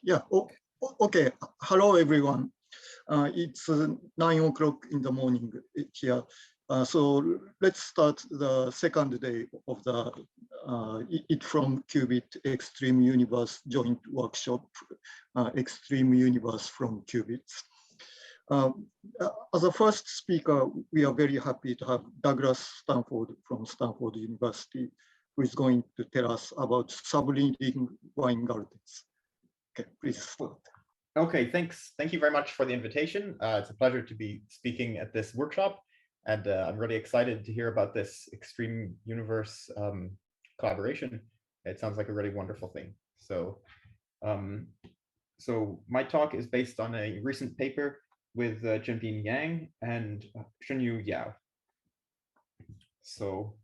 Yeah. Okay. Hello, everyone. It's 9 o'clock in the morning here. So let's start the second day of the It from Qubit Extreme Universe joint workshop, Extreme Universe from Qubits. As a first speaker, we are very happy to have Douglas Stanford from Stanford University, who is going to tell us about subleading Weingartens. Okay, please start. Okay, thanks. Thank you very much for the invitation. It's a pleasure to be speaking at this workshop, and I'm really excited to hear about this extreme universe collaboration. It sounds like a really wonderful thing. So my talk is based on a recent paper with Jianbin Yang and Shunyu Yao. So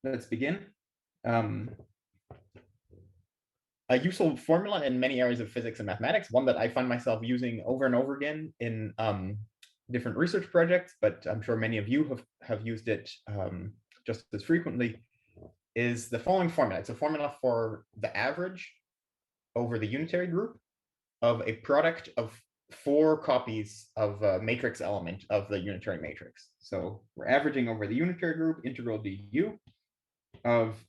let's begin. A useful formula in many areas of physics and mathematics, one that I find myself using over and over again in different research projects, but I'm sure many of you have used it just as frequently, is the following formula. It's a formula for the average over the unitary group of a product of 4 copies of a matrix element of the unitary matrix. So we're averaging over the unitary group integral du of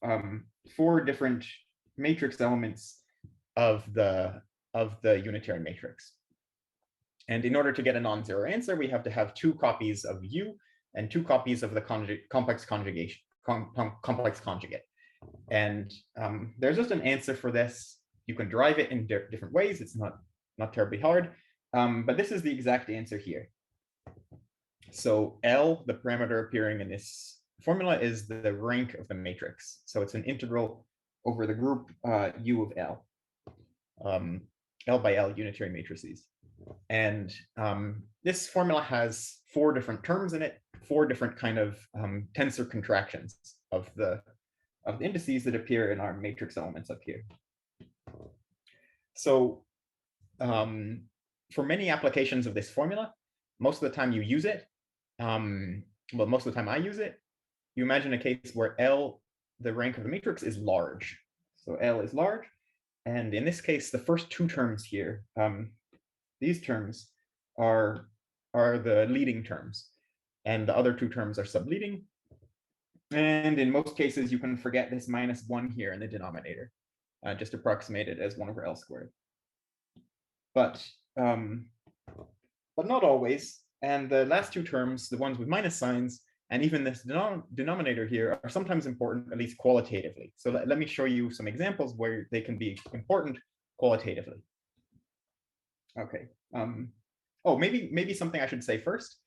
4 different matrix elements of the unitary matrix. And in order to get a non-zero answer, we have to have 2 copies of U and 2 copies of the complex conjugate. And there's just an answer for this. You can derive it in different ways. It's not terribly hard, but this is the exact answer here. So L, the parameter appearing in this formula, is the rank of the matrix. So it's an integral over the group U of L, L by L unitary matrices. And this formula has 4 different terms in it, 4 different kind of tensor contractions of the indices that appear in our matrix elements up here. So for many applications of this formula, most of the time you use it, well, most of the time I use it, you imagine a case where L, the rank of the matrix, is large. So L is large. And in this case, the first 2 terms here, these terms are the leading terms. And the other 2 terms are subleading. And in most cases, you can forget this -1 here in the denominator, just approximate it as 1 over L squared. But not always. And the last 2 terms, the ones with minus signs, and even this denominator here, are sometimes important, at least qualitatively. So let me show you some examples where they can be important qualitatively. Okay. Oh, maybe something I should say first.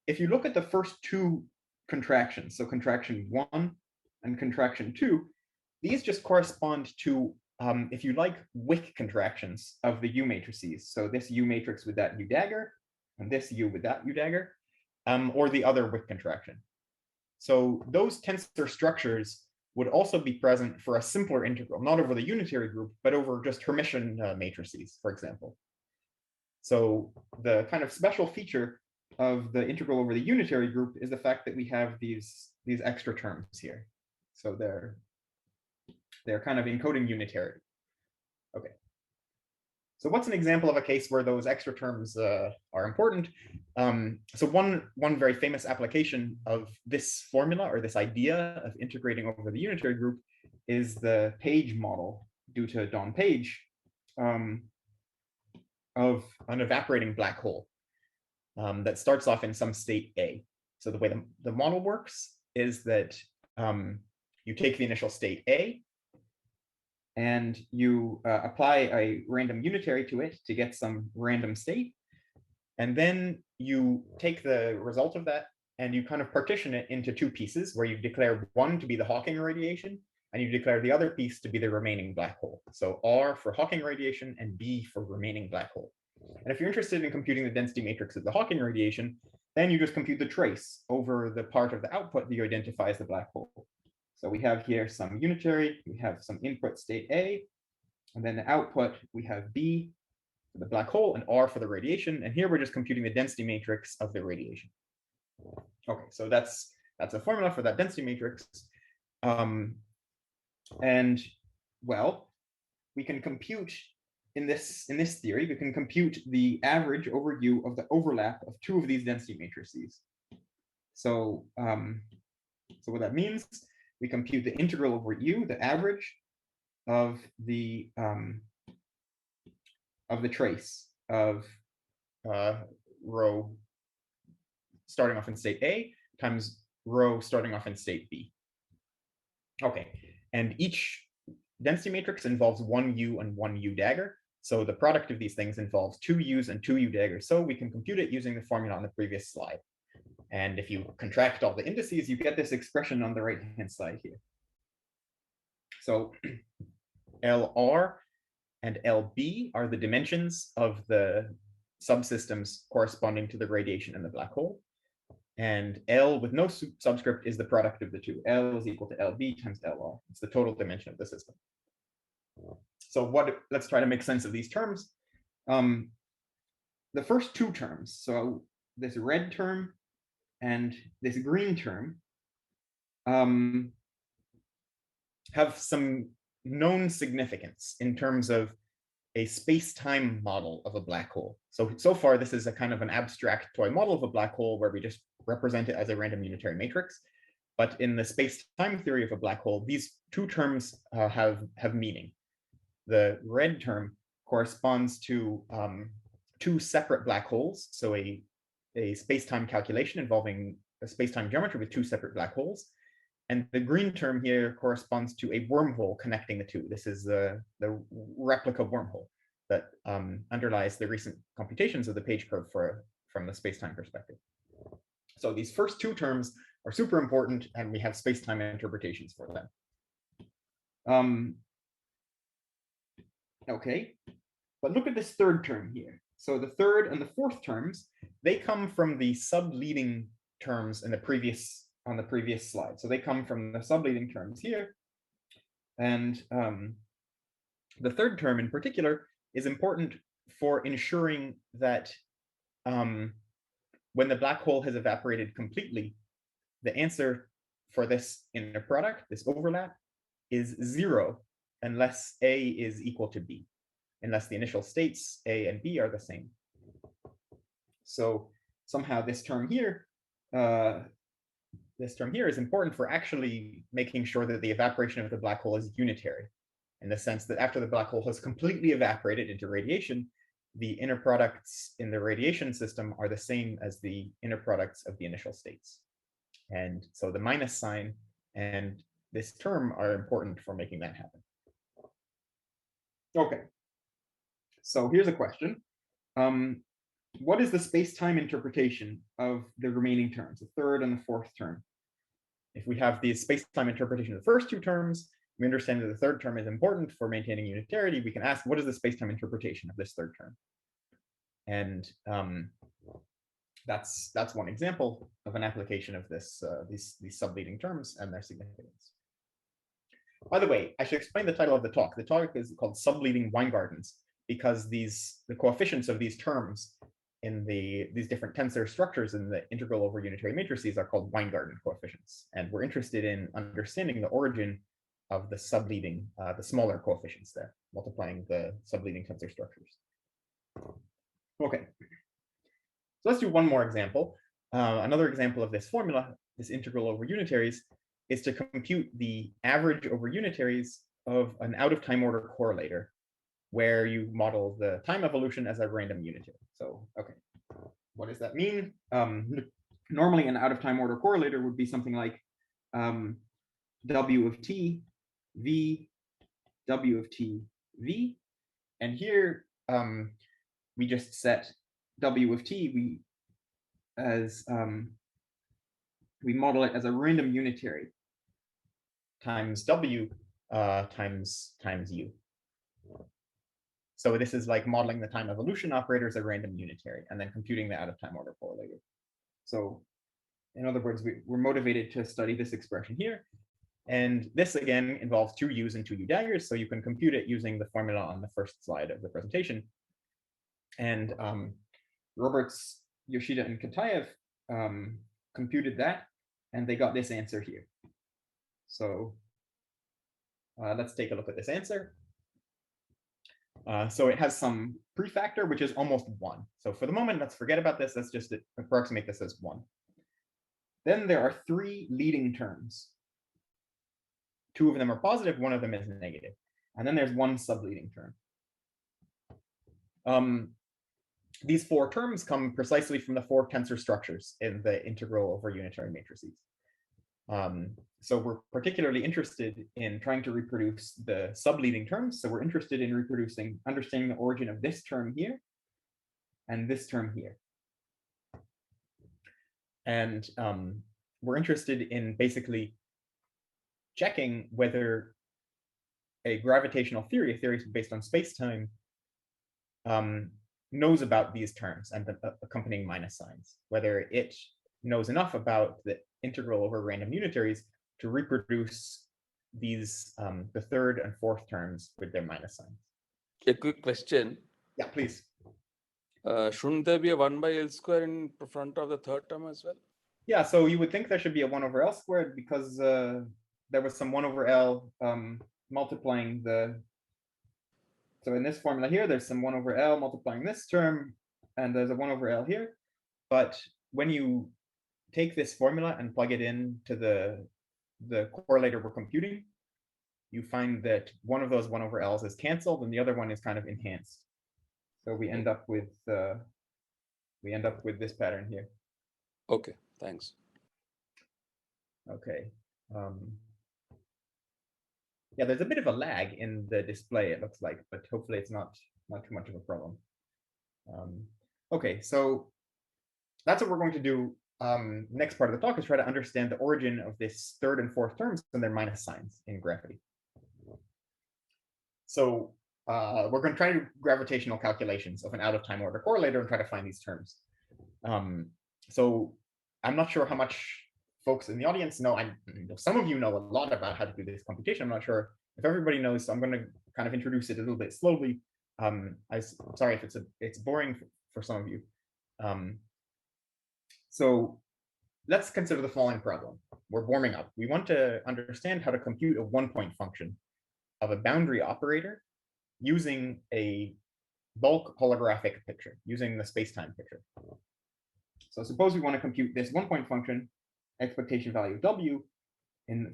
If you look at the first 2 contractions, so contraction 1 and contraction 2, these just correspond to, if you like, Wick contractions of the U matrices. So this U matrix with that U dagger, and this U with that U dagger, or the other Wick contraction. So those tensor structures would also be present for a simpler integral, not over the unitary group, but over just Hermitian matrices, for example. So the kind of special feature of the integral over the unitary group is the fact that we have these extra terms here. So they're kind of encoding unitarity. Okay. So what's an example of a case where those extra terms are important? So one very famous application of this formula, or this idea of integrating over the unitary group, is the Page model due to Don Page of an evaporating black hole that starts off in some state A. So the way the model works is that you take the initial state A, and you apply a random unitary to it to get some random state. And then you take the result of that and you kind of partition it into 2 pieces, where you declare one to be the Hawking radiation, and you declare the other piece to be the remaining black hole. So R for Hawking radiation and B for remaining black hole. And if you're interested in computing the density matrix of the Hawking radiation, then you just compute the trace over the part of the output that you identify as the black hole. So we have here some unitary, we have some input state A, and then the output, we have B for the black hole and R for the radiation. And here we're just computing the density matrix of the radiation. Okay, so that's a formula for that density matrix. And well, we can compute in this theory, we can compute the average over U of the overlap of two of these density matrices. So, so what that means, we compute the integral over U, the average of the trace of rho starting off in state A times rho starting off in state B. Okay, and each density matrix involves one U and one U dagger. So the product of these things involves two U's and two U daggers. So we can compute it using the formula on the previous slide. And if you contract all the indices, you get this expression on the right-hand side here. So LR and LB are the dimensions of the subsystems corresponding to the radiation in the black hole. And L with no subscript is the product of the two. L is equal to LB times LR. It's the total dimension of the system. So let's try to make sense of these terms. The first two terms, so this red term and this green term, have some known significance in terms of a space-time model of a black hole. So far, this is a kind of an abstract toy model of a black hole where we just represent it as a random unitary matrix. But in the space-time theory of a black hole, these two terms have meaning. The red term corresponds to two separate black holes, so a space-time calculation involving a space-time geometry with two separate black holes. And the green term here corresponds to a wormhole connecting the two. This is the replica wormhole that underlies the recent computations of the page curve from the space-time perspective. So these first two terms are super important, and we have space-time interpretations for them. Okay, but look at this third term here. So the third and the fourth terms, they come from the subleading terms in on the previous slide. So they come from the subleading terms here. And the third term in particular is important for ensuring that when the black hole has evaporated completely, the answer for this inner product, this overlap, is 0 unless A is equal to B, unless the initial states A and B are the same. So somehow this term here is important for actually making sure that the evaporation of the black hole is unitary, in the sense that after the black hole has completely evaporated into radiation, the inner products in the radiation system are the same as the inner products of the initial states. And so the minus sign and this term are important for making that happen. Okay, so here's a question. What is the space-time interpretation of the remaining terms, the third and the fourth term? If we have the space-time interpretation of the first two terms, we understand that the third term is important for maintaining unitarity. We can ask, what is the space-time interpretation of this third term? And that's one example of an application of these subleading terms and their significance. By the way, I should explain the title of the talk. The talk is called Subleading Weingartens, because the coefficients of these terms in these different tensor structures in the integral over unitary matrices are called Weingarten coefficients. And we're interested in understanding the origin of the subleading, the smaller coefficients there, multiplying the subleading tensor structures. Okay, so let's do one more example. Another example of this formula, this integral over unitaries, is to compute the average over unitaries of an out-of-time order correlator, where you model the time evolution as a random unitary. So, okay, what does that mean? Normally, an out-of-time order correlator would be something like W of t, V, W of t, V. And here, we just set W of t, we model it as a random unitary times W times U. So this is like modeling the time evolution operator as a random unitary and then computing the out-of-time order correlator. So in other words, we're motivated to study this expression here. And this again involves two U's and two U daggers. So you can compute it using the formula on the first slide of the presentation. And Roberts, Yoshida, and Kataev computed that, and they got this answer here. So let's take a look at this answer. So it has some prefactor, which is almost 1. So for the moment, let's forget about this. Let's just approximate this as 1. Then there are 3 leading terms. 2 of them are positive, 1 of them is negative. And then there's 1 subleading term. These 4 terms come precisely from the 4 tensor structures in the integral over unitary matrices. So we're particularly interested in trying to reproduce the subleading terms. So we're interested in understanding the origin of this term here and this term here. And we're interested in basically checking whether a gravitational theory, a theory based on space-time, knows about these terms and the accompanying minus signs, whether it knows enough about the integral over random unitaries to reproduce these, the 3rd and 4th terms with their minus signs. A quick question. Yeah, please. Shouldn't there be a 1 by L square in front of the 3rd term as well? Yeah, so you would think there should be a 1 over L squared because there was some 1 over L multiplying the. So in this formula here, there's some 1 over L multiplying this term, and there's a 1 over L here. But when you take this formula and plug it into the correlator we're computing, you find that one of those 1 over L's is canceled and the other one is kind of enhanced. So we end up with this pattern here. Okay, thanks. Okay. Yeah, there's a bit of a lag in the display, it looks like, but hopefully it's not too much of a problem. Okay, so that's what we're going to do. Next part of the talk is try to understand the origin of this 3rd and 4th terms and their minus signs in gravity. So we're going to try to do gravitational calculations of an out-of-time order correlator and try to find these terms. So I'm not sure how much folks in the audience know. Some of you know a lot about how to do this computation. I'm not sure if everybody knows, so I'm going to kind of introduce it a little bit slowly. I'm sorry if it's boring for some of you. So let's consider the following problem. We're warming up. We want to understand how to compute a 1-point function of a boundary operator using a bulk holographic picture, using the space-time picture. So suppose we want to compute this 1-point function, expectation value W,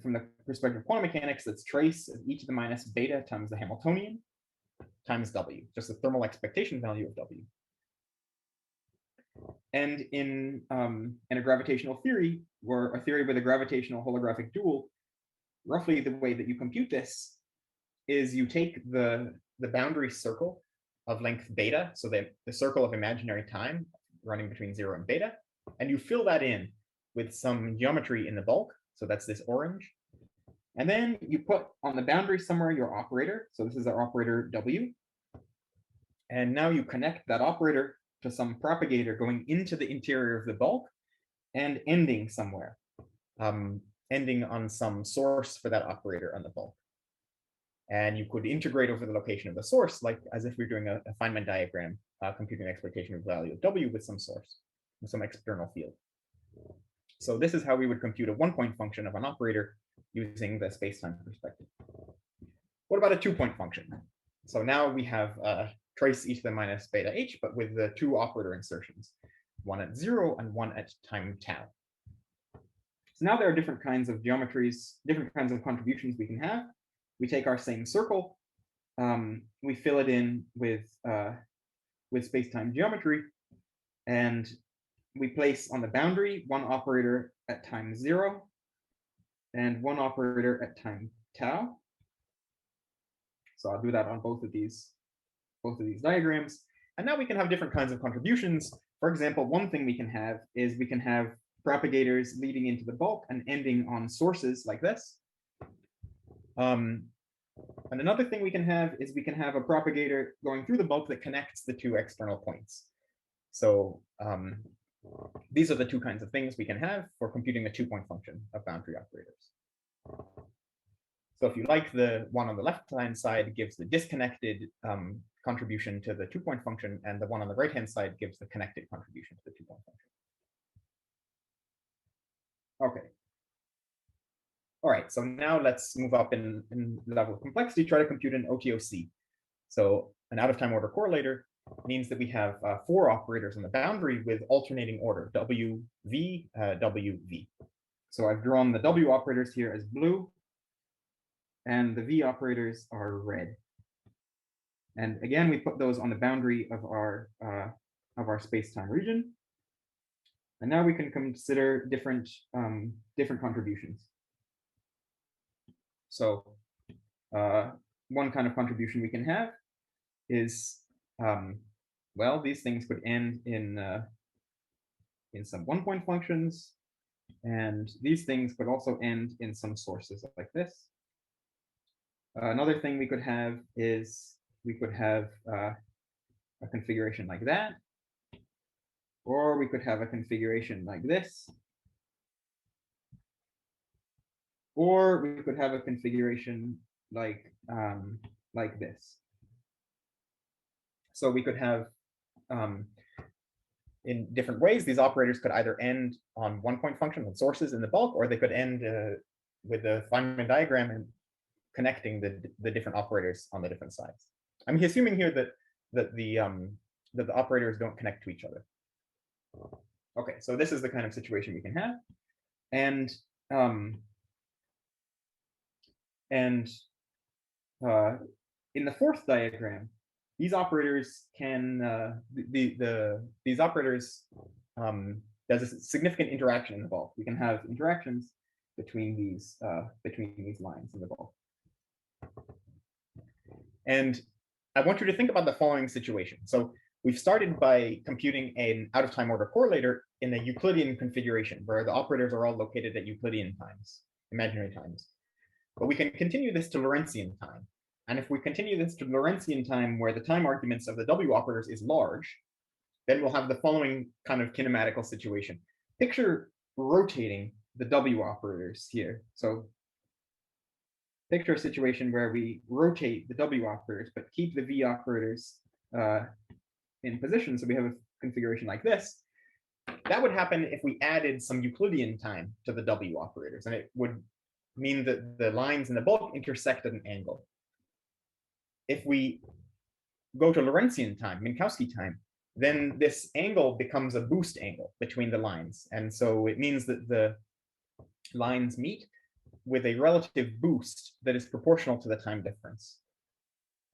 from the perspective of quantum mechanics, that's trace of e to the minus beta times the Hamiltonian times W, just the thermal expectation value of W. And in a gravitational theory, or a theory with a gravitational holographic dual, roughly the way that you compute this is you take the boundary circle of length beta, so the circle of imaginary time running between 0 and beta, and you fill that in with some geometry in the bulk, so that's this orange. And then you put on the boundary somewhere your operator, so this is our operator W. And now you connect that operator to some propagator going into the interior of the bulk and ending somewhere, ending on some source for that operator on the bulk. And you could integrate over the location of the source, like as if we're doing a Feynman diagram, computing the expectation value of W with some source, with some external field. So this is how we would compute a 1-point function of an operator using the space-time perspective. What about a 2-point function? So now we have trace e to the minus beta h, but with the 2 operator insertions, one at 0 and one at time tau. So now there are different kinds of geometries, different kinds of contributions we can have. We take our same circle, we fill it in with space-time geometry, and we place on the boundary one operator at time 0 and one operator at time tau. So I'll do that on both of these diagrams. And now we can have different kinds of contributions. For example, one thing we can have is we can have propagators leading into the bulk and ending on sources like this. And another thing we can have is we can have a propagator going through the bulk that connects the 2 external points. So these are the 2 kinds of things we can have for computing a 2-point function of boundary operators. So if you like, the one on the left-hand side gives the disconnected contribution to the 2-point function, and the one on the right-hand side gives the connected contribution to the 2-point function. Okay. All right, so now let's move up in level of complexity, try to compute an OTOC. So an out-of-time order correlator means that we have 4 operators on the boundary with alternating order, WV, WV. So I've drawn the W operators here as blue, and the V operators are red. And again, we put those on the boundary of our space-time region. And now we can consider different contributions. So one kind of contribution we can have is, well, these things could end in some one-point functions, and these things could also end in some sources like this. Another thing we could have is we could have a configuration like that, or we could have a configuration like this, or we could have a configuration like this. So we could have, in different ways, these operators could either end on one-point function with sources in the bulk, or they could end with the Feynman diagram and connecting the different operators on the different sides. I'm assuming here that the operators don't connect to each other. Okay, so this is the kind of situation we can have, and in the fourth diagram, these operators can these operators there's a significant interaction in the bulk. We can have interactions between these lines in the bulk. And I want you to think about the following situation. So we've started by computing an out-of-time order correlator in a Euclidean configuration where the operators are all located at Euclidean times, imaginary times. But we can continue this to Lorentzian time. And if we continue this to Lorentzian time where the time arguments of the W operators is large, then we'll have the following kind of kinematical situation. Picture rotating the W operators here. So picture a situation where we rotate the W operators, but keep the V operators in position. So we have a configuration like this. That would happen if we added some Euclidean time to the W operators, and it would mean that the lines in the bulk intersect at an angle. If we go to Lorentzian time, Minkowski time, then this angle becomes a boost angle between the lines. And so it means that the lines meet with a relative boost that is proportional to the time difference.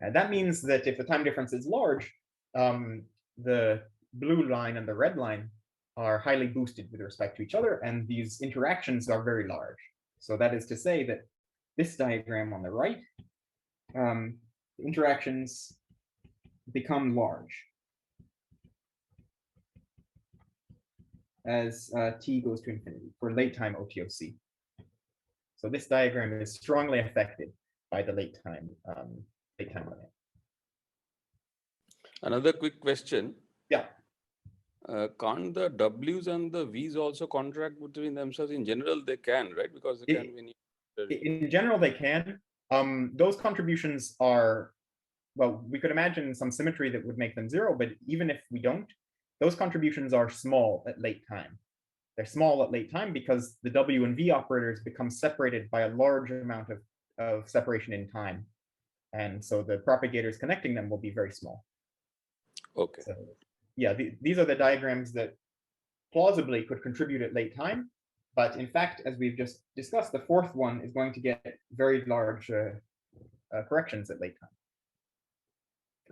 And that means that if the time difference is large, the blue line and the red line are highly boosted with respect to each other, and these interactions are very large. So that is to say that this diagram on the right, interactions become large as t goes to infinity for late time OTOC. So this diagram is strongly affected by the late time limit. Another quick question. Yeah. Can't the W's and the V's also contract between themselves? In general, they can, right? Because they can be. In general, they can. Those contributions are, well, we could imagine some symmetry that would make them zero, but even if we don't, those contributions are small at late time. They're small at late time because the W and V operators become separated by a large amount of separation in time. And so the propagators connecting them will be very small. Okay. So, yeah, these are the diagrams that plausibly could contribute at late time. But in fact, as we've just discussed, the fourth one is going to get very large corrections at late time.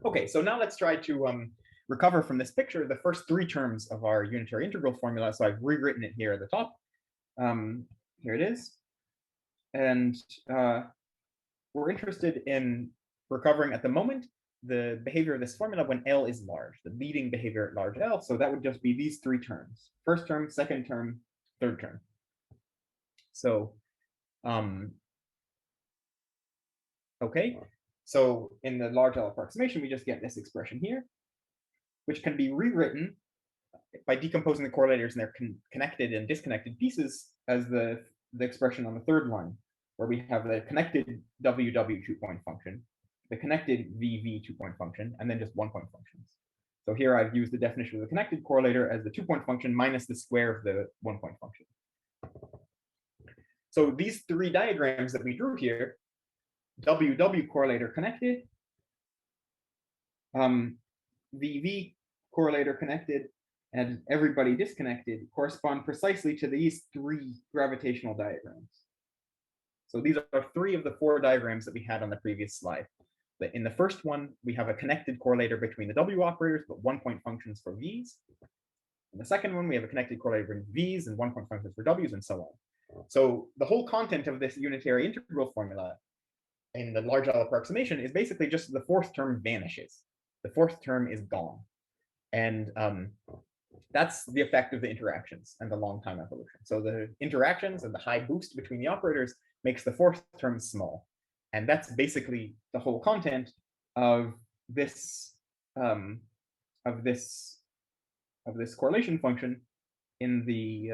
Okay, so now let's try to recover from this picture the first 3 terms of our unitary integral formula. So I've rewritten it here at the top. Here it is. And we're interested in recovering at the moment the behavior of this formula when L is large, the leading behavior at large L. So that would just be these 3 terms: first term, second term, third term. So, okay. So in the large L approximation, we just get this expression here, which can be rewritten by decomposing the correlators in their connected and disconnected pieces as the expression on the third line, where we have the connected WW 2-point function, the connected VV 2-point function, and then just 1-point functions. So here I've used the definition of the connected correlator as the 2-point function minus the square of the 1-point function. So these 3 diagrams that we drew here, WW correlator connected, the V correlator connected and everybody disconnected correspond precisely to these three gravitational diagrams. So these are three of the four diagrams that we had on the previous slide. But in the first one, we have a connected correlator between the W operators, but one-point functions for V's. In the second one, we have a connected correlator between V's and one-point functions for W's, and so on. So the whole content of this unitary integral formula in the large L approximation is basically just the fourth term vanishes. The fourth term is gone. And that's the effect of the interactions and the long time evolution. So the interactions and the high boost between the operators makes the fourth term small. And that's basically the whole content of this correlation function in the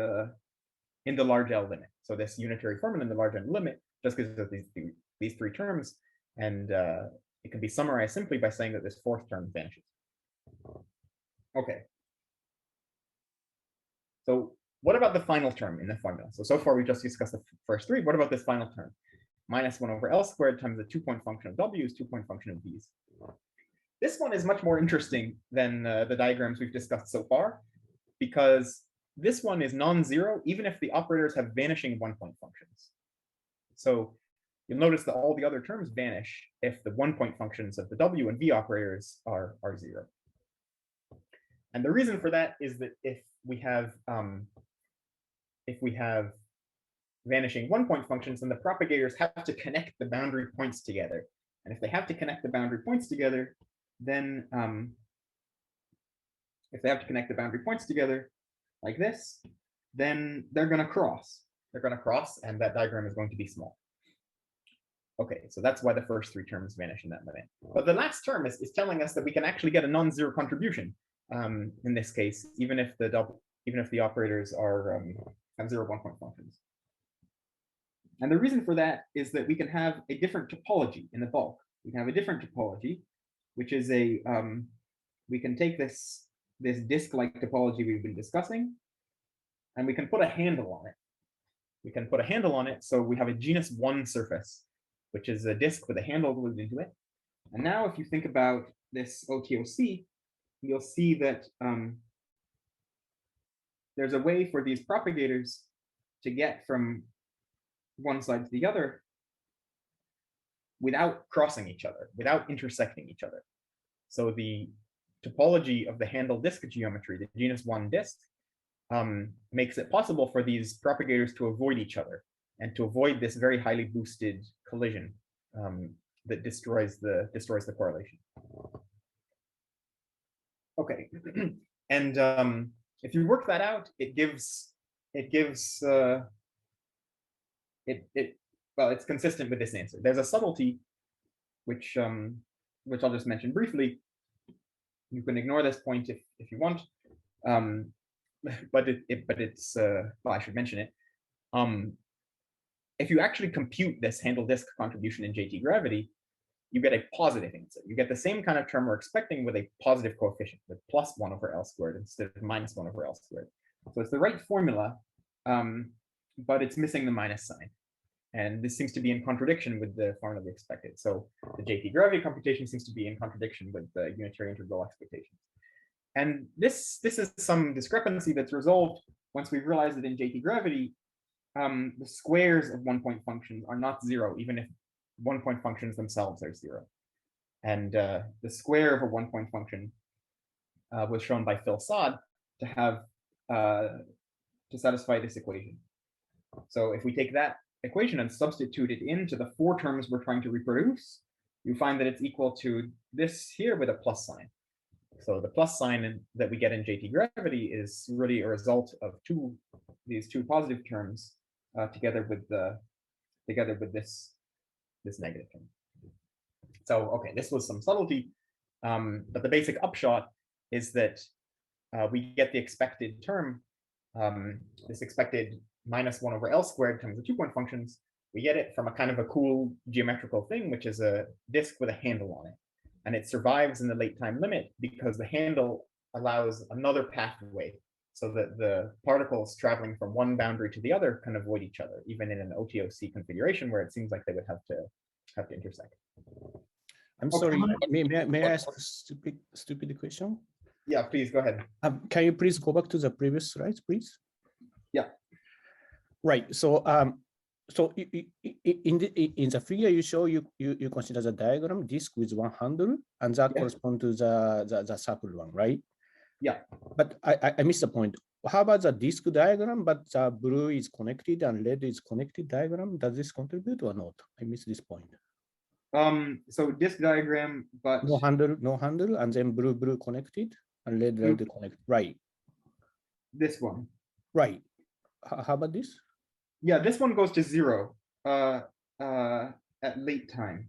large L limit. So this unitary formula in the large L limit just gives us these three terms, and it can be summarized simply by saying that this fourth term vanishes. Okay. So what about the final term in the formula? So far we just discussed the first three. What about this final term? Minus 1 over L squared times the 2-point function of W's, 2-point function of V's. This one is much more interesting than the diagrams we've discussed so far, because this one is non-zero even if the operators have vanishing 1-point functions. So you'll notice that all the other terms vanish if the 1-point functions of the W and V operators are zero. And the reason for that is that if we have vanishing 1-point functions, then the propagators have to connect the boundary points together. And if they have to connect the boundary points together, then like this, then they're going to cross. They're going to cross, and that diagram is going to be small. Okay, so that's why the first three terms vanish in that limit. But the last term is telling us that we can actually get a non-zero contribution in this case, even if the operators are have 0 1-point functions. And the reason for that is that we can have a different topology in the bulk. We can have a different topology, which is we can take this disk-like topology we've been discussing, and we can put a handle on it. So we have a genus 1 surface, which is a disk with a handle glued into it. And now if you think about this OTOC, you'll see that there's a way for these propagators to get from one side to the other without crossing each other, without intersecting each other. So the topology of the handle disk geometry, the genus 1 disk, makes it possible for these propagators to avoid each other and to avoid this very highly boosted collision that destroys the correlation. Okay, and if you work that out, well, it's consistent with this answer. There's a subtlety, which I'll just mention briefly. You can ignore this point if you want, but it's well, I should mention it. If you actually compute this handle disk contribution in JT gravity, you get a positive answer. You get the same kind of term we're expecting with a positive coefficient, with plus 1 over L squared instead of minus 1 over L squared. So it's the right formula, but it's missing the minus sign. And this seems to be in contradiction with the formula we expected. So the JT gravity computation seems to be in contradiction with the unitary integral expectations. And this is some discrepancy that's resolved once we've realized that in JT gravity, the squares of 1-point functions are not 0, even if 1-point functions themselves are 0. And the square of a 1-point function was shown by Phil Sod to have to satisfy this equation. So if we take that equation and substitute it into the 4 terms we're trying to reproduce, you find that it's equal to this here with a plus sign. So the plus sign that we get in JT gravity is really a result of these two positive terms together with this negative term. So okay, this was some subtlety, but the basic upshot is that we get the expected term, this expected minus 1 over L squared times the 2-point functions. We get it from a kind of a cool geometrical thing, which is a disk with a handle on it. And it survives in the late time limit because the handle allows another pathway so that the particles traveling from one boundary to the other can avoid each other, even in an OTOC configuration where it seems like they would have to intersect. I'm Okay. sorry. May I ask a stupid question? Yeah, please go ahead. Can you please go back to the previous slides, please? Yeah. Right. So in the figure you show, you consider the diagram disk with one handle, and that corresponds to the circle one, right? Yeah. But I missed the point. How about the disk diagram, but the blue is connected and red is connected diagram? Does this contribute or not? I missed this point. So disk diagram, but no handle, and then blue connected and red connected. Right. This one. Right. How about this? Yeah, this one goes to 0 at late time.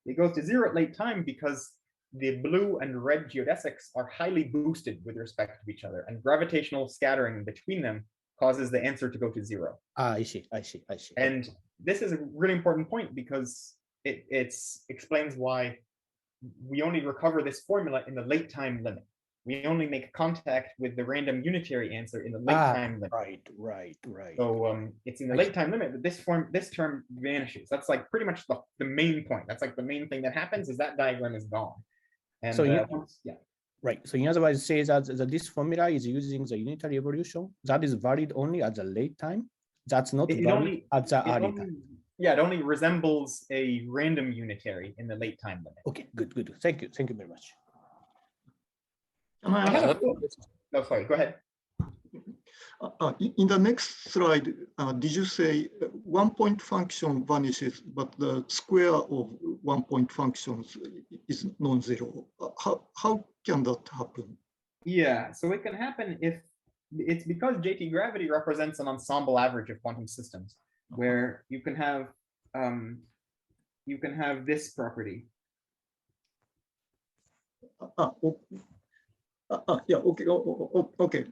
It goes to 0 at late time because the blue and red geodesics are highly boosted with respect to each other, and gravitational scattering between them causes the answer to go to 0. I see. And this is a really important point because it explains why we only recover this formula in the late time limit. We only make contact with the random unitary answer in the late time limit. Right. So it's in the late time limit that this term vanishes. That's like pretty much the main point. That's like the main thing that happens is that diagram is gone. And so yeah. Right. So in other words, it says that this formula is using the unitary evolution. That is valid only at the late time. That's not valid at the early time. Yeah, it only resembles a random unitary in the late time limit. Okay, good. Thank you very much. No, sorry, go ahead. In the next slide, did you say 1-point function vanishes, but the square of 1-point functions is non-zero? How can that happen? Yeah, so it can happen if it's because JT gravity represents an ensemble average of quantum systems, where you can have this property. Yeah, okay.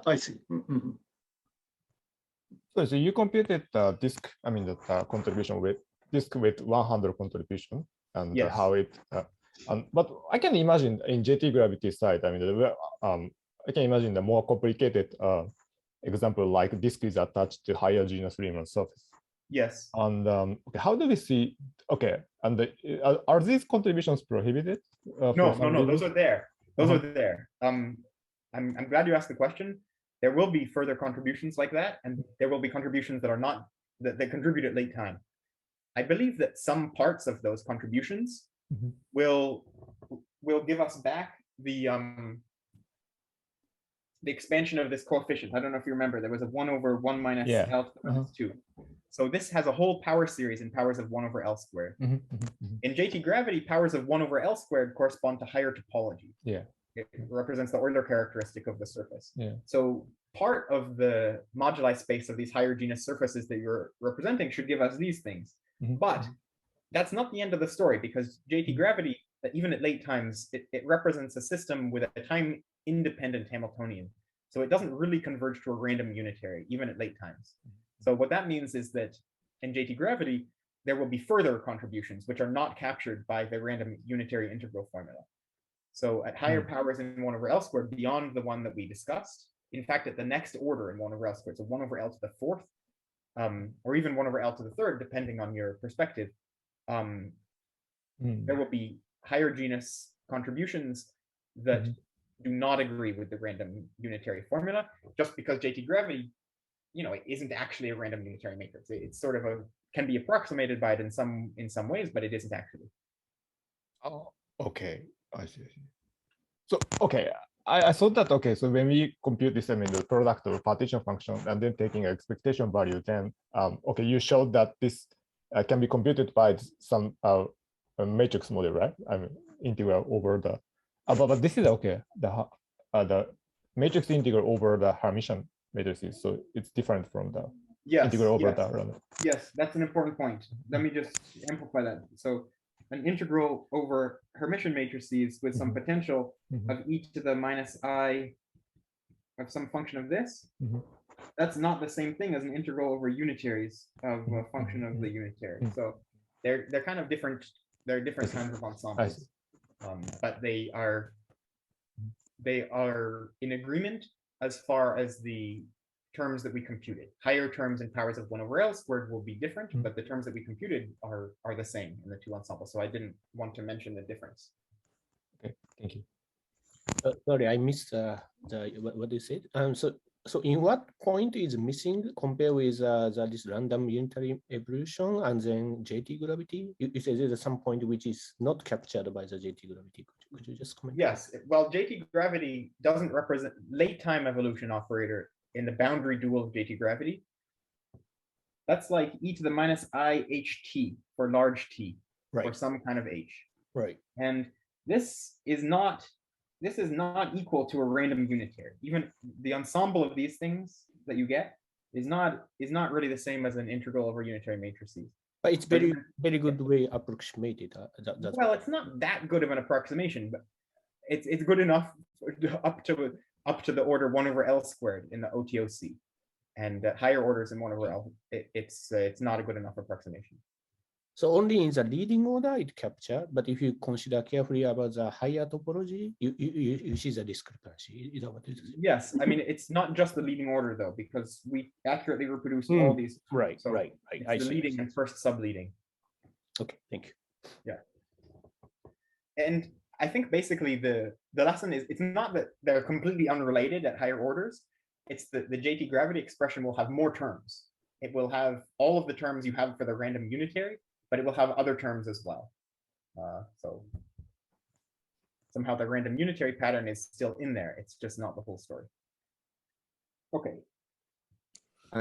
I see. So you computed the disk, the contribution with disk with 100 contribution, and how it, but I can imagine in JT gravity side, I can imagine the more complicated example, like disk is attached to higher genus Riemann surface. Yes. And okay, how do we see? Okay, and are these contributions prohibited? No, those are there. Those are there. I'm glad you asked the question. There will be further contributions like that, and there will be contributions that are not that contribute at late time. I believe that some parts of those contributions will give us back the expansion of this coefficient. I don't know if you remember, there was a 1/1 minus L to the minus 2. So this has a whole power series in powers of 1/L squared. In JT gravity, powers of 1/L squared correspond to higher topology. Yeah. It represents the Euler characteristic of the surface. Yeah. So part of the moduli space of these higher genus surfaces that you're representing should give us these things. But that's not the end of the story, because JT gravity, even at late times, it represents a system with a time independent Hamiltonian. So it doesn't really converge to a random unitary, even at late times. So what that means is that in JT gravity, there will be further contributions which are not captured by the random unitary integral formula. So at higher powers in 1/L squared, beyond the one that we discussed, in fact, at the next order in 1/L squared, so 1/L to the 4th, or even 1/L to the 3rd, depending on your perspective, there will be higher genus contributions that do not agree with the random unitary formula, just because JT gravity, it isn't actually a random unitary matrix. It's sort of can be approximated by it in some ways, but it isn't actually. Oh, okay. I see. So, okay, I thought that, okay, so when we compute this, the product of partition function and then taking an expectation value, then, okay, you showed that this can be computed by some matrix model, right? Integral over the, but this is, okay, the matrix integral over the Hermitian matrices, so it's different from the integral over the random. Yes, that's an important point. Let me just amplify that. So an integral over Hermitian matrices with some potential of e to the minus I of some function of this, that's not the same thing as an integral over unitaries of a function of the unitary. So they're kind of different. They're different kinds of ensembles, but they are in agreement as far as the terms that we computed. Higher terms in powers of 1 over L squared will be different, but the terms that we computed are the same in the two ensembles. So I didn't want to mention the difference. Okay, thank you. Sorry, I missed what you said. So in what point is missing compared with this random unitary evolution and then JT gravity? You said there's some point which is not captured by the JT gravity. Could you just comment? Yes, well, JT gravity doesn't represent late time evolution operator in the boundary dual of JT gravity. That's like e to the minus I ht for large t, right, for some kind of h. Right. And this is not equal to a random unitary. Even the ensemble of these things that you get is not really the same as an integral over unitary matrices. But it's very good way approximated. Well, it's not that good of an approximation, but it's good enough up to the order 1 over L squared in the OTOC, and higher orders in 1 over L. It's not a good enough approximation. So only in the leading order it captured, but if you consider carefully about the higher topology, you see the discrepancy. Is that what it is? Yes, I mean it's not just the leading order though, because we accurately reproduce all these. Right, so right. It's the leading and first subleading. Okay, thank you. Yeah, and I think basically the lesson is it's not that they're completely unrelated at higher orders. It's the JT gravity expression will have more terms. It will have all of the terms you have for the random unitary, but it will have other terms as well. So somehow the random unitary pattern is still in there. It's just not the whole story. Okay.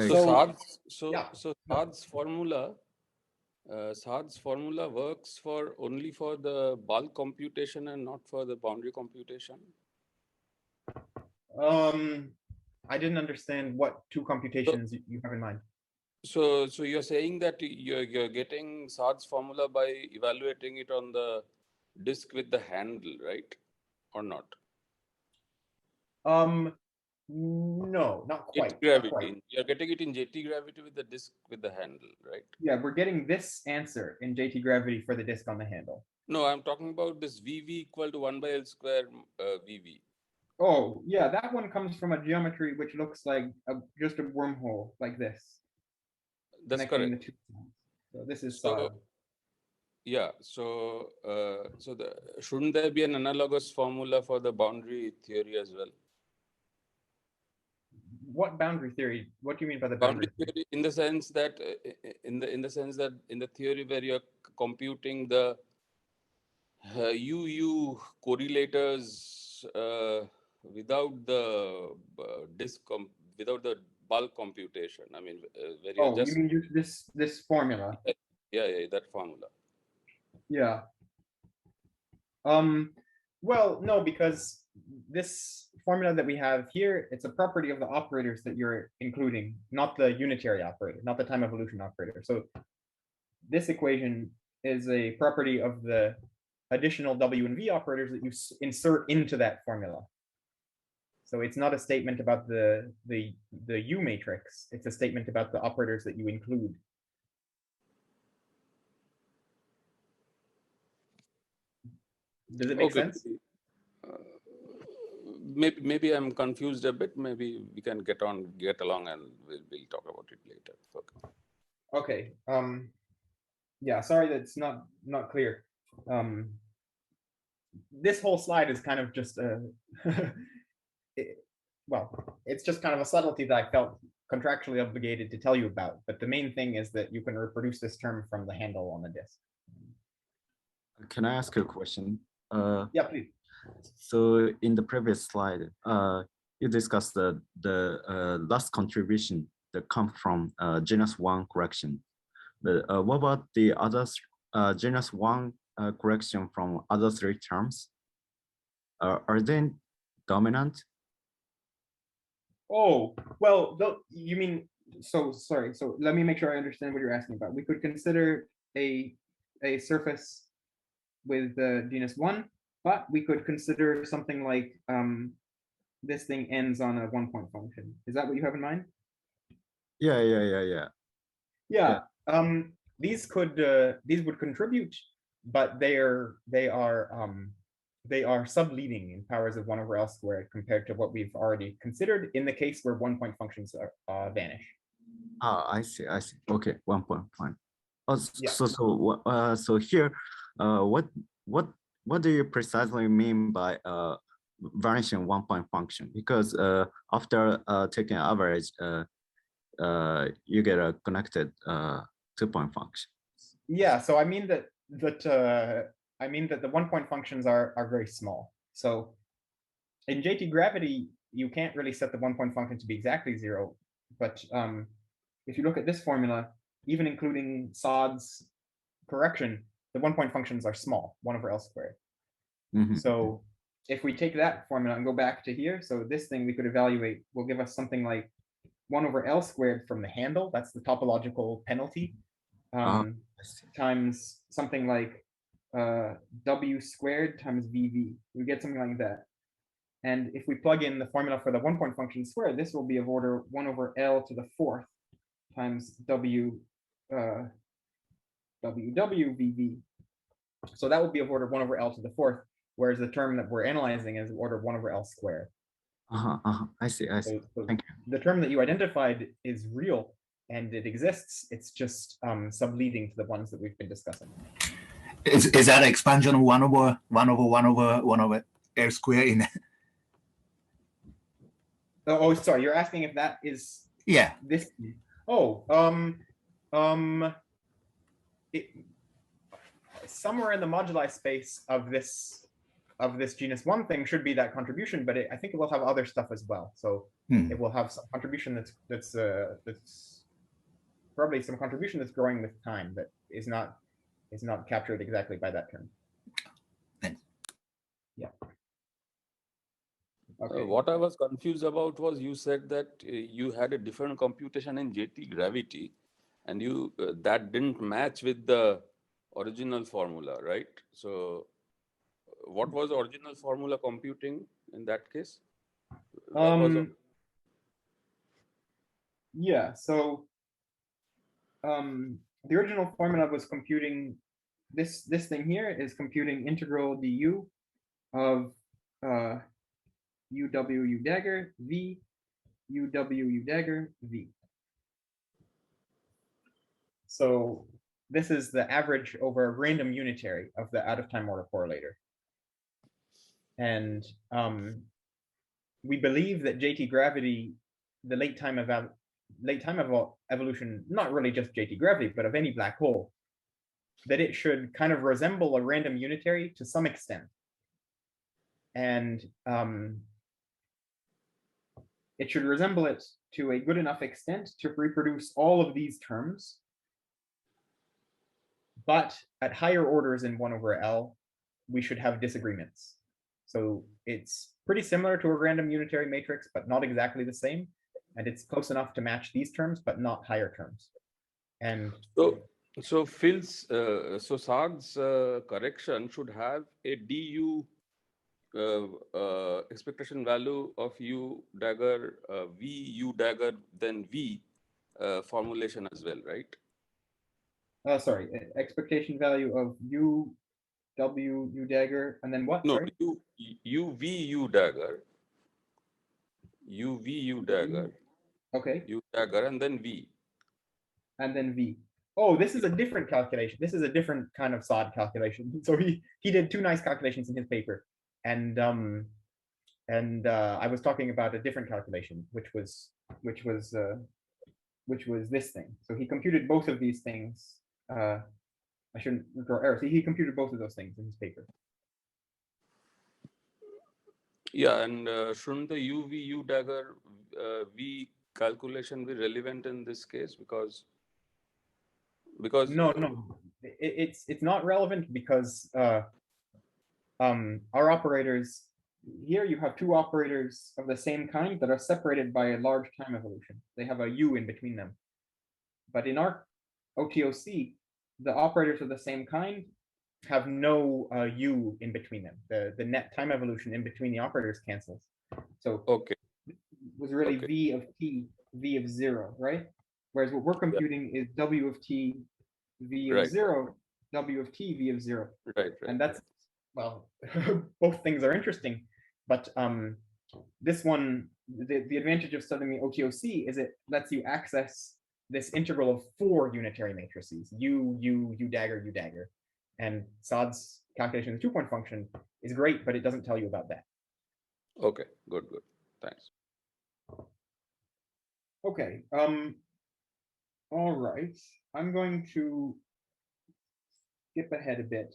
So Saad's formula works only for the bulk computation and not for the boundary computation. I didn't understand what two computations you have in mind. So you're saying that you're getting Saad's formula by evaluating it on the disk with the handle, right? Or not? No, not quite. JT gravity. You're getting it in JT gravity with the disk with the handle, right? Yeah, we're getting this answer in JT gravity for the disk on the handle. No, I'm talking about this VV equal to 1 by L square VV. Oh, yeah, that one comes from a geometry which looks like just a wormhole like this. That's correct. The two. So this is Saad. Yeah, so shouldn't there be an analogous formula for the boundary theory as well? What boundary theory? What do you mean by the boundary theory? In the sense that in the theory where you're computing the UU correlators without the without the bulk computation. I mean, where you're just, you mean use this formula? Yeah, that formula. Yeah. Well, no, because this formula that we have here, it's a property of the operators that you're including, not the unitary operator, not the time evolution operator. So this equation is a property of the additional W and V operators that you insert into that formula. So it's not a statement about the U matrix. It's a statement about the operators that you include. Does it make sense? Maybe I'm confused a bit. Maybe we can get along, and we'll talk about it later. Okay. Yeah. Sorry, that's not clear. This whole slide is kind of just it's just kind of a subtlety that I felt contractually obligated to tell you about. But the main thing is that you can reproduce this term from the handle on the disk. Can I ask you a question? Yeah, please. So in the previous slide, you discussed the last contribution that comes from genus 1 correction. But what about the other genus 1 correction from other 3 terms? Are they dominant? Oh, well, you mean, so sorry. So let me make sure I understand what you're asking about. We could consider a surface with genus 1, but we could consider something like this thing ends on a 1-point function. Is that what you have in mind? Yeah. Yeah. These would contribute, but they are they are subleading in powers of 1 over L squared compared to what we've already considered in the case where 1-point functions are, vanish. Ah, I see. Okay, 1 point fine. Oh, Yeah. so here, what do you precisely mean by vanishing 1-point function? Because after taking average, you get a connected 2-point function. Yeah, so I mean that the 1-point functions are very small. So in JT gravity, you can't really set the 1-point function to be exactly 0. But if you look at this formula, even including Sod's correction, the 1-point functions are small, 1 over L squared. So if we take that formula and go back to here, so this thing we could evaluate will give us something like 1 over L squared from the handle. That's the topological penalty. Times something like W squared times VV. We get something like that. And if we plug in the formula for the 1-point function squared, this will be of order 1 over L to the 4th times WWVV. So that would be of order 1 over L to the 4th, whereas the term that we're analyzing is of order 1 over L squared. I see. So Thank you. the term that you identified is real and it exists. It's just subleading to the ones that we've been discussing. Is that expansion 1 over L squared in? Oh, sorry. You're asking if that is this. Oh, somewhere in the moduli space of this genus 1 thing should be that contribution, but I think it will have other stuff as well. So it will have some contribution that's probably some contribution that's growing with time that is not captured exactly by that term. Thanks. Yeah. Okay. What I was confused about was you said that you had a different computation in JT gravity, and you that didn't match with the original formula, right? So what was the original formula computing in that case? Yeah, so the original formula was computing this thing here is computing integral du of uw dagger v uw dagger v. So this is the average over a random unitary of the out-of-time order correlator. And we believe that JT gravity, the late time of evolution, not really just JT gravity, but of any black hole, that it should kind of resemble a random unitary to some extent. And it should resemble it to a good enough extent to reproduce all of these terms. But at higher orders in 1 over L, we should have disagreements. So it's pretty similar to a random unitary matrix, but not exactly the same. And it's close enough to match these terms, but not higher terms. And so Phil's, so Sard's correction should have a du expectation value of u dagger, v u dagger, then v formulation as well, right? Sorry, expectation value of u w u dagger, and then what? No, sorry? u v u dagger, u v u dagger. Okay. U dagger and then v. And then v. Oh, this is a different calculation. This is a different kind of Sod calculation. So he did 2 nice calculations in his paper, and I was talking about a different calculation, which was this thing. So he computed both of these things. I shouldn't draw errors. He computed both of those things in his paper. Yeah, and shouldn't the u v u dagger v calculation be relevant in this case? Because no, it's not relevant because our operators here, you have 2 operators of the same kind that are separated by a large time evolution. They have a u in between them. But in our OTOC, the operators of the same kind have no u in between them. The net time evolution in between the operators cancels. So okay, it was really v of t, v of 0, right? Whereas what we're computing is w of t, v of 0, w of t, v of 0. Right. And that's well, both things are interesting, but this one, the advantage of studying the OTOC is it lets you access this integral of 4 unitary matrices, U dagger, U dagger. And Saad's calculation of the 2-point function is great, but it doesn't tell you about that. Okay, good. Thanks. Okay, all right. I'm going to skip ahead a bit.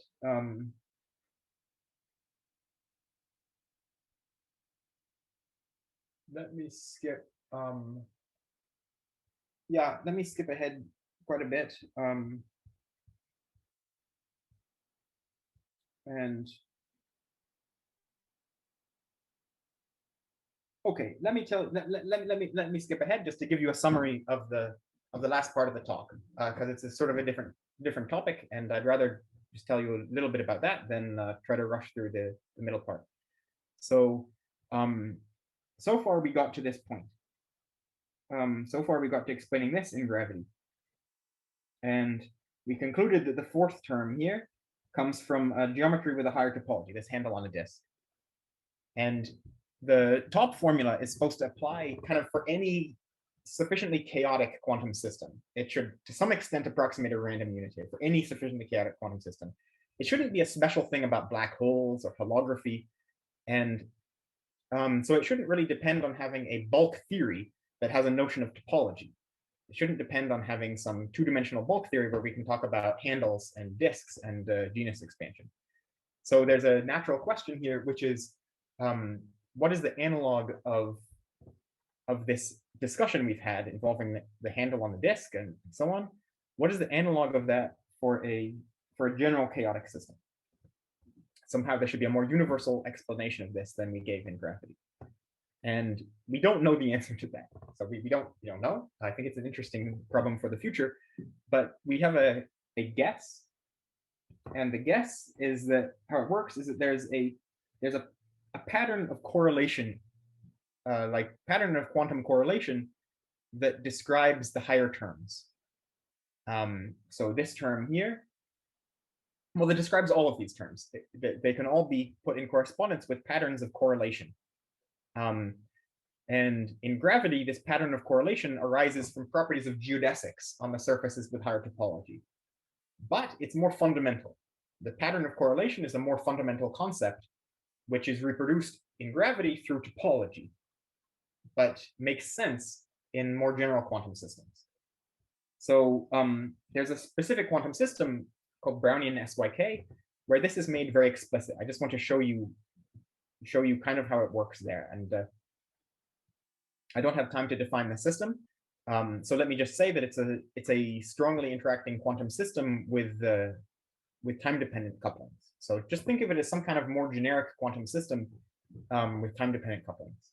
Let me skip, yeah, let me skip ahead quite a bit. And okay, let me skip ahead just to give you a summary of the last part of the talk, because it's a sort of a different topic, and I'd rather just tell you a little bit about that than try to rush through the middle part. So so far we got to this point. So far we got to explaining this in gravity, and we concluded that the 4th term here comes from a geometry with a higher topology, this handle on a disk. And the top formula is supposed to apply kind of for any sufficiently chaotic quantum system. It should, to some extent, approximate a random unity for any sufficiently chaotic quantum system. It shouldn't be a special thing about black holes or holography. And so it shouldn't really depend on having a bulk theory that has a notion of topology. It shouldn't depend on having some 2-dimensional bulk theory where we can talk about handles and disks and genus expansion. So there's a natural question here, which is, what is the analog of this discussion we've had involving the handle on the disk and so on? What is the analog of that for a general chaotic system? Somehow there should be a more universal explanation of this than we gave in gravity. And we don't know the answer to that. So we don't know. I think it's an interesting problem for the future, but we have a guess. And the guess is that how it works is that there's a pattern of correlation, like pattern of quantum correlation that describes the higher terms. So this term here, well, it describes all of these terms. They can all be put in correspondence with patterns of correlation. And in gravity, this pattern of correlation arises from properties of geodesics on the surfaces with higher topology. But it's more fundamental. The pattern of correlation is a more fundamental concept, which is reproduced in gravity through topology, but makes sense in more general quantum systems. So there's a specific quantum system called Brownian SYK, where this is made very explicit. I just want to show you kind of how it works there. And I don't have time to define the system. So let me just say that it's a strongly interacting quantum system with time-dependent couplings. So just think of it as some kind of more generic quantum system with time-dependent couplings.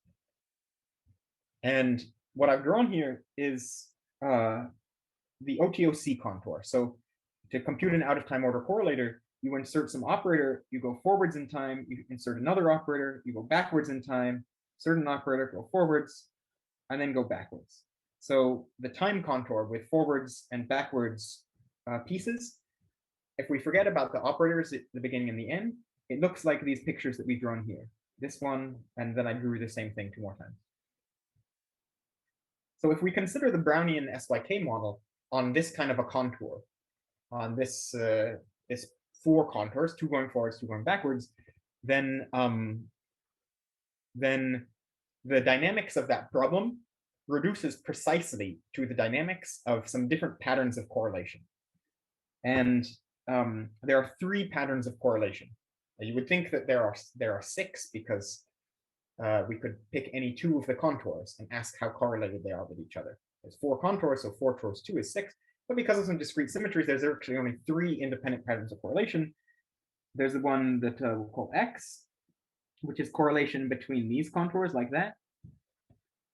And what I've drawn here is the OTOC contour. So to compute an out-of-time order correlator, you insert some operator, you go forwards in time, you insert another operator, you go backwards in time, insert an operator, go forwards, and then go backwards. So the time contour with forwards and backwards pieces, if we forget about the operators at the beginning and the end, it looks like these pictures that we've drawn here. This one, and then I drew the same thing 2 more times. So if we consider the Brownian SYK model on this kind of a contour, on this 4 contours, 2 going forwards, 2 going backwards, then the dynamics of that problem reduces precisely to the dynamics of some different patterns of correlation. And there are 3 patterns of correlation. You would think that there are 6 because we could pick any 2 of the contours and ask how correlated they are with each other. There's 4 contours, so 4 times 2 is 6. But because of some discrete symmetries, there's actually only 3 independent patterns of correlation. There's the one that we'll call X, which is correlation between these contours like that.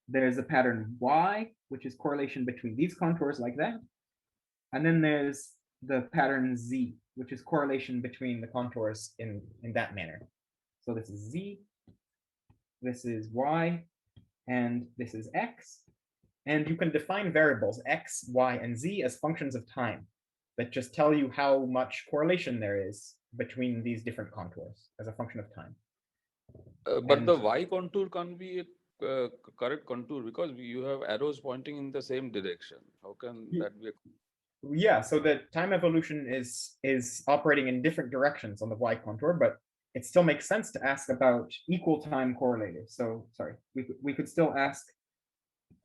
There's the pattern Y, which is correlation between these contours like that. And then there's the pattern Z, which is correlation between the contours in that manner. So this is Z, this is Y, and this is X. And you can define variables X, Y, and Z as functions of time that just tell you how much correlation there is between these different contours as a function of time. But And the y contour can't be a correct contour because you have arrows pointing in the same direction. How can that be? Yeah, so the time evolution is operating in different directions on the y contour, but it still makes sense to ask about equal time correlators. So sorry, we could still ask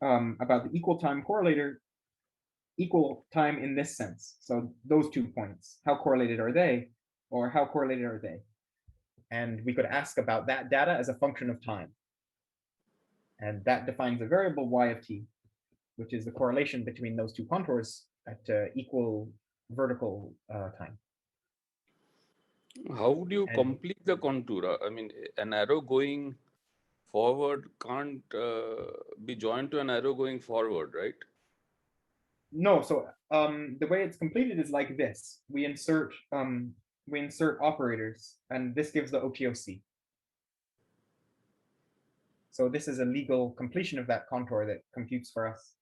about the equal time correlator, equal time in this sense. So those 2 points, how correlated are they, or how correlated are they? And we could ask about that data as a function of time. And that defines a variable y of t, which is the correlation between those 2 contours at equal vertical time. How would you And complete the contour? I mean, an arrow going forward can't be joined to an arrow going forward, right? no, so the way it's completed is like this. We insert operators, and this gives the OTOC. So this is a legal completion of that contour that computes for us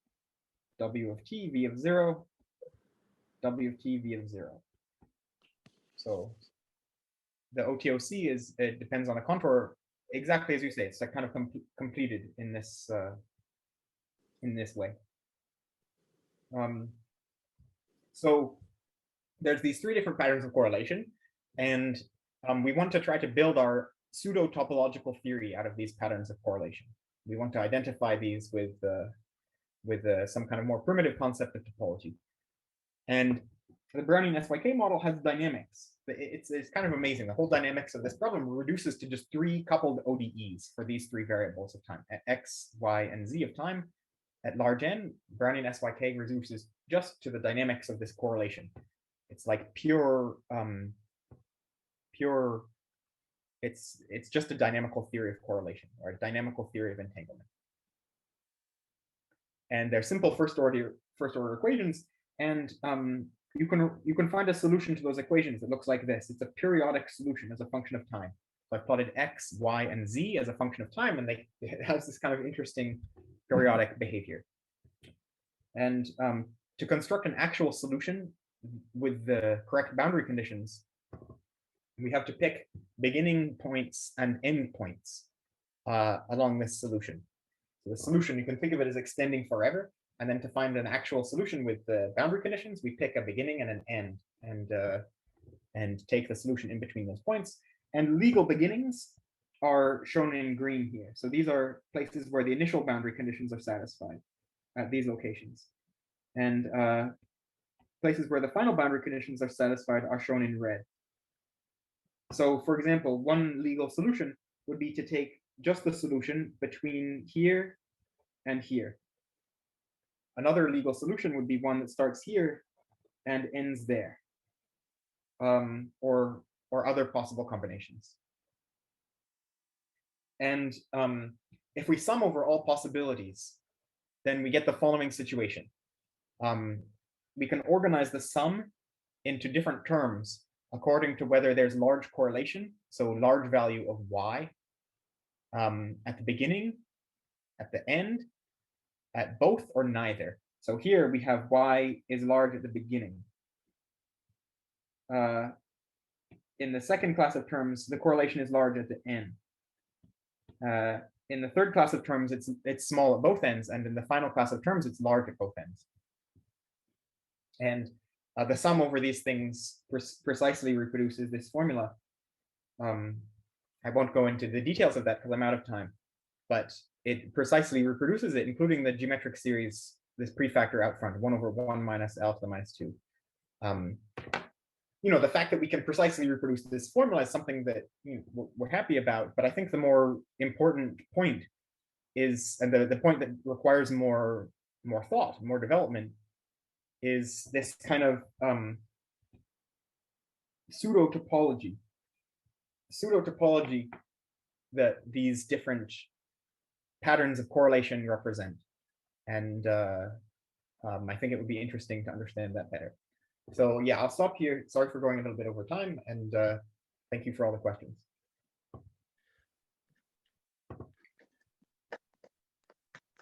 W of t, V of 0, W of t, V of 0. So the OTOC is, it depends on the contour, exactly as you say, it's like kind of completed in this way. So there's these 3 different patterns of correlation, and we want to try to build our pseudo topological theory out of these patterns of correlation. We want to identify these with some kind of more primitive concept of topology. And the Brownian SYK model has dynamics. It's kind of amazing. The whole dynamics of this problem reduces to just 3 coupled ODEs for these 3 variables of time, at x, y, and z of time. At large n, Brownian SYK reduces just to the dynamics of this correlation. It's like pure, it's just a dynamical theory of correlation, or a dynamical theory of entanglement. And they're simple first order equations, and you can find a solution to those equations that looks like this. It's a periodic solution as a function of time. So I plotted x, y, and z as a function of time, and it has this kind of interesting periodic behavior. And to construct an actual solution with the correct boundary conditions, we have to pick beginning points and end points along this solution. So the solution, you can think of it as extending forever, and then to find an actual solution with the boundary conditions, we pick a beginning and an end, and take the solution in between those points. And legal beginnings are shown in green here. So these are places where the initial boundary conditions are satisfied at these locations. And places where the final boundary conditions are satisfied are shown in red. So for example, one legal solution would be to take just the solution between here and here. Another legal solution would be one that starts here and ends there, or other possible combinations. And if we sum over all possibilities, then we get the following situation. We can organize the sum into different terms according to whether there's large correlation, so large value of y, at the beginning, at the end, at both, or neither. So here we have y is large at the beginning. In the second class of terms, the correlation is large at the end. In the third class of terms, it's small at both ends, and in the final class of terms, it's large at both ends. And the sum over these things precisely reproduces this formula. I won't go into the details of that because I'm out of time, but it precisely reproduces it, including the geometric series, this prefactor out front, 1 over 1 minus L to the minus 2. You know, the fact that we can precisely reproduce this formula is something that we're happy about, but I think the more important point is, and the point that requires more thought, more development, is this kind of pseudo-topology that these different patterns of correlation represent. And I think it would be interesting to understand that better. So yeah, I'll stop here. Sorry for going a little bit over time, and thank you for all the questions.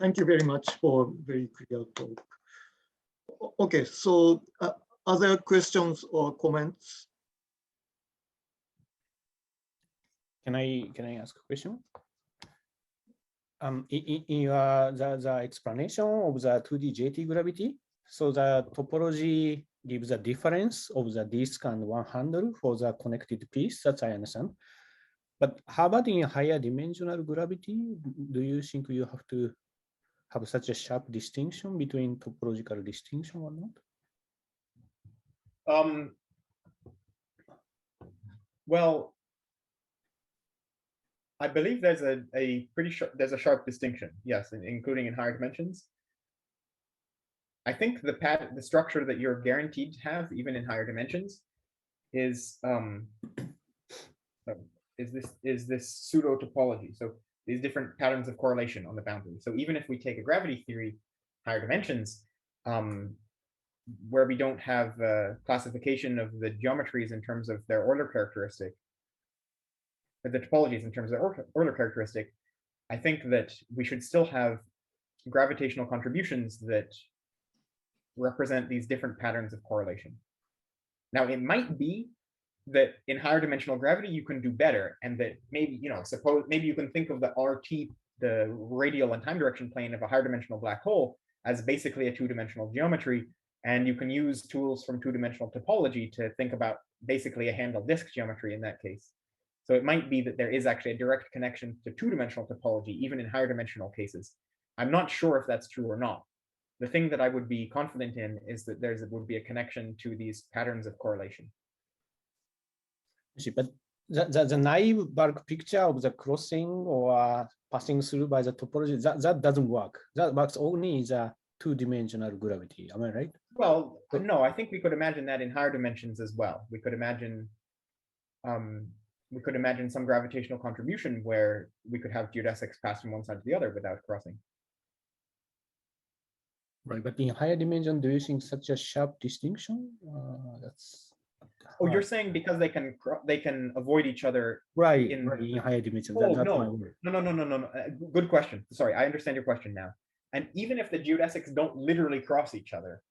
Thank you very much for very clear talk. Okay, so other questions or comments? Can I ask a question? In your the explanation of the 2D JT gravity, so the topology gives a difference of the disk and one handle for the connected piece. That I understand. But how about in higher dimensional gravity? Do you think you have to have such a sharp distinction between topological distinction or not? Well, I believe there's a sharp distinction, yes, including in higher dimensions. I think the structure that you're guaranteed to have, even in higher dimensions, is this pseudo topology. So these different patterns of correlation on the boundary. So even if we take a gravity theory, higher dimensions, where we don't have classification of the geometries in terms of their Euler characteristic, or the topologies in terms of Euler characteristic, I think that we should still have gravitational contributions that represent these different patterns of correlation. Now, it might be that in higher dimensional gravity you can do better, and that maybe, suppose maybe you can think of the RT, the radial and time direction plane of a higher dimensional black hole, as basically a two-dimensional geometry, and you can use tools from two-dimensional topology to think about basically a handle disk geometry in that case. So it might be that there is actually a direct connection to two-dimensional topology, even in higher dimensional cases. I'm not sure if that's true or not. The thing that I would be confident in is that there would be a connection to these patterns of correlation. But the naive bulk picture of the crossing or passing through by the topology, that doesn't work. That works only in the two-dimensional gravity. Am I right? Well, no, I think we could imagine that in higher dimensions as well. We could imagine some gravitational contribution where we could have geodesics pass from one side to the other without crossing. Right, but in higher dimension, do you think such a sharp distinction? That's Oh, you're saying because they can avoid each other, right in higher dimension. Oh, no. Good question. Sorry, I understand your question now. And even if the geodesics don't literally cross each other,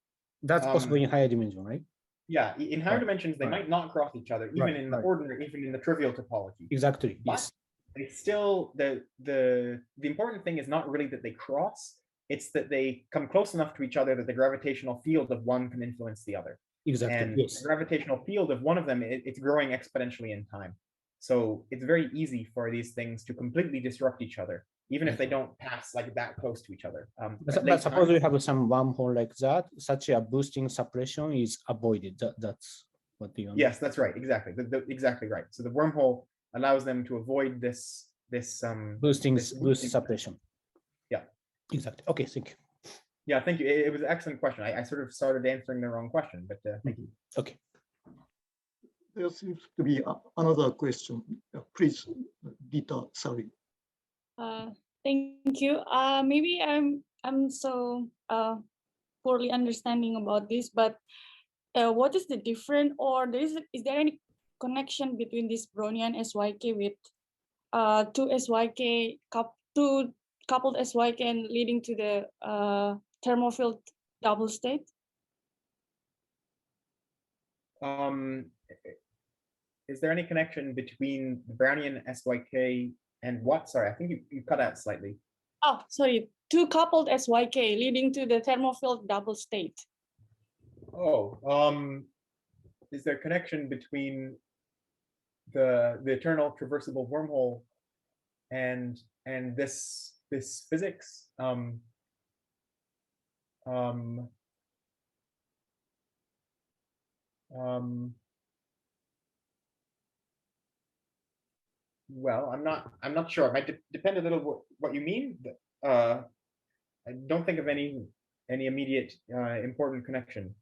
that's possible in higher dimension, right? Yeah, in higher dimensions they might not cross each other, even in the ordinary, even in the trivial topology. Exactly. But yes. They still the important thing is not really that they cross. It's that they come close enough to each other that the gravitational field of one can influence the other. Exactly. And yes. the gravitational field of one of them, it's growing exponentially in time. So it's very easy for these things to completely disrupt each other, even if they don't pass like that close to each other. But suppose we have some wormhole like that, such a boosting suppression is avoided. That's what you. Yes, that's right. Exactly. Exactly right. So the wormhole allows them to avoid this boosting suppression. Yeah. Exactly. Okay. Thank you. Yeah, thank you. It was an excellent question. I sort of started answering the wrong question, but thank you. Okay. There seems to be another question. Please, Dita, sorry. Thank you. Maybe I'm so poorly understanding about this, but what is the difference, or is there any connection between this Brownian SYK with two coupled SYK and leading to the thermofield double state? Is there any connection between the Brownian SYK and what? Sorry, I think you cut out slightly. Oh, sorry. Two coupled SYK leading to the thermofield double state. Oh, is there connection between the eternal traversable wormhole and this physics? Well, I'm not sure. It might depend a little what you mean. I don't think of any immediate important connection